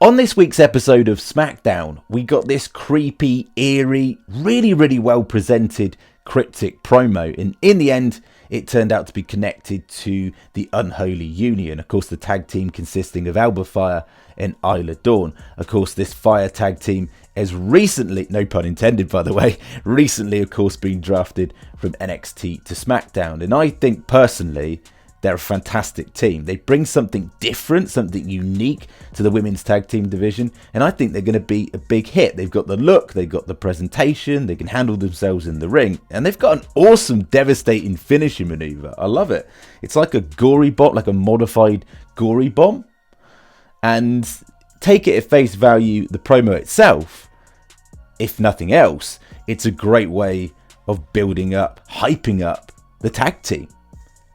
On this week's episode of Smackdown, we got this creepy, eerie, really well presented Cryptic promo, and in the end it turned out to be connected to the Unholy Union, of course the tag team consisting of Alba Fyre and Isla Dawn. Of course this Fire tag team has recently, no pun intended by the way, recently of course been drafted from NXT to Smackdown, and I think personally they're a fantastic team. They bring something different, something unique to the women's tag team division, and I think they're going to be a big hit. They've got the look, they've got the presentation, they can handle themselves in the ring, and they've got an awesome, devastating finishing maneuver. I love it. It's like a gory bomb, like a modified gory bomb. And take it at face value, the promo itself, if nothing else, it's a great way of building up, hyping up the tag team.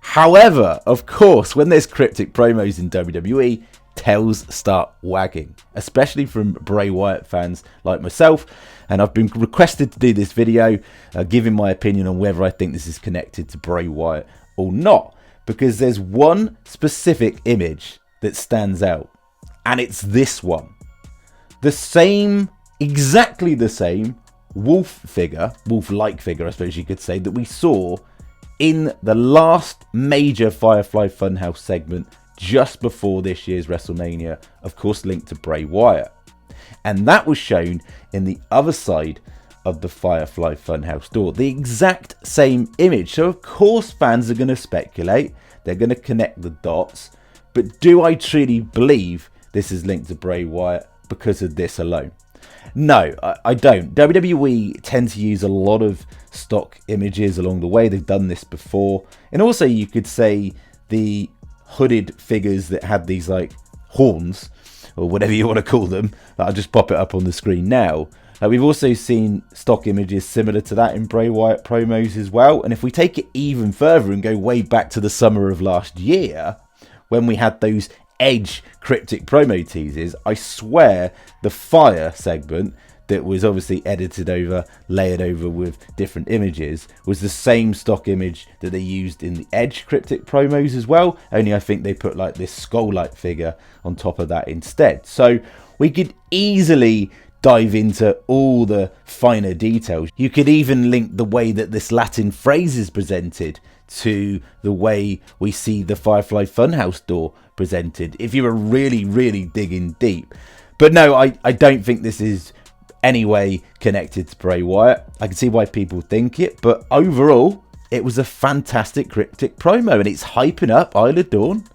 However, of course, when there's cryptic promos in WWE, tails start wagging, especially from Bray Wyatt fans like myself. And I've been requested to do this video, giving my opinion on whether I think this is connected to Bray Wyatt or not. Because there's one specific image that stands out, and it's this one. The same, exactly the same wolf figure, wolf-like figure, I suppose you could say, that we saw in the last major Firefly Fun House segment just before this year's WrestleMania, of course linked to Bray Wyatt. And that was shown in the other side of the Firefly Fun House door. The exact same image. So of course fans are going to speculate, they're going to connect the dots, but do I truly believe this is linked to Bray Wyatt because of this alone? No, I don't. WWE tend to use a lot of stock images along the way. They've done this before. And also you could say the hooded figures that had these like horns, or whatever you want to call them. I'll just pop it up on the screen now. We've also seen stock images similar to that in Bray Wyatt promos as well. And if we take it even further and go way back to the summer of last year, when we had those Edge cryptic promo teasers, I swear the Fire segment that was obviously edited over, layered over with different images, was the same stock image that they used in the Edge cryptic promos as well, only I think they put like this skull-like figure on top of that instead. So we could easily dive into all the finer details. You could even link the way that this Latin phrase is presented to the way we see the Firefly Funhouse door presented, if you were really digging deep. But no, I don't think this is any way connected to Bray Wyatt. I can see why people think it, but overall it was a fantastic cryptic promo, and it's hyping up Isla Dawn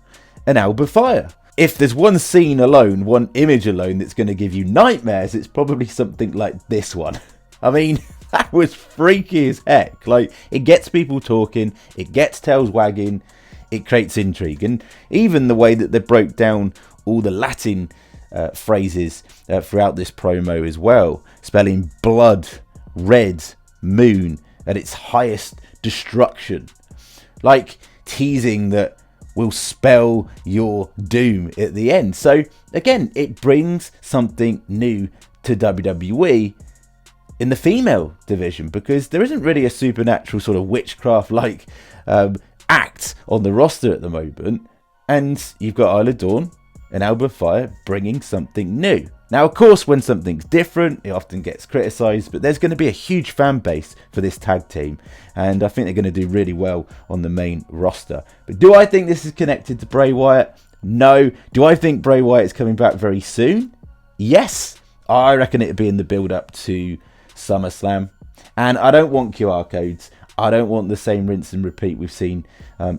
and Alba Fyre. If there's one scene alone, one image alone that's going to give you nightmares, it's probably something like this one. I mean, that was freaky as heck. Like, it gets people talking, it gets tails wagging, it creates intrigue. And even the way that they broke down all the Latin phrases throughout this promo as well, spelling blood, red, moon at its highest destruction. Like, teasing that will spell your doom at the end. So again, it brings something new to WWE in the female division, because there isn't really a supernatural sort of witchcraft like act on the roster at the moment, and you've got Isla Dawn and Alba Fyre bringing something new. Now, of course, when something's different, it often gets criticised, but there's going to be a huge fan base for this tag team, and I think they're going to do really well on the main roster. But do I think this is connected to Bray Wyatt? No. Do I think Bray Wyatt is coming back very soon? Yes. I reckon it'll be in the build-up to SummerSlam. And I don't want QR codes. I don't want the same rinse and repeat we've seen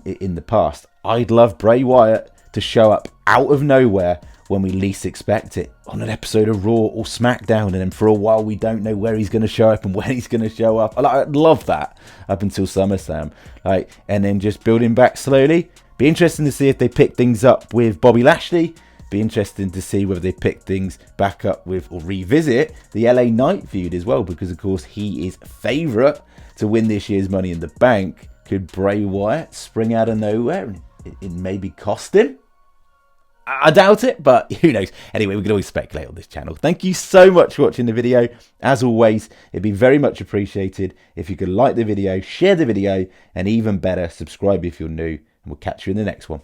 in the past. I'd love Bray Wyatt to show up out of nowhere when we least expect it, on an episode of Raw or SmackDown, and then for a while we don't know where he's going to show up and when he's going to show up. I'd love that up until SummerSlam, and then just building back slowly. Be interesting to see if they pick things up with Bobby Lashley. Be interesting to see whether they pick things back up with, or revisit, the LA Knight feud as well, because of course he is favourite to win this year's Money in the Bank. Could Bray Wyatt spring out of nowhere and maybe cost him? I doubt it, but who knows. Anyway, we can always speculate on this channel. Thank you so much for watching the video. As always, it'd be very much appreciated if you could like the video, share the video, and even better, subscribe if you're new, and we'll catch you in the next one.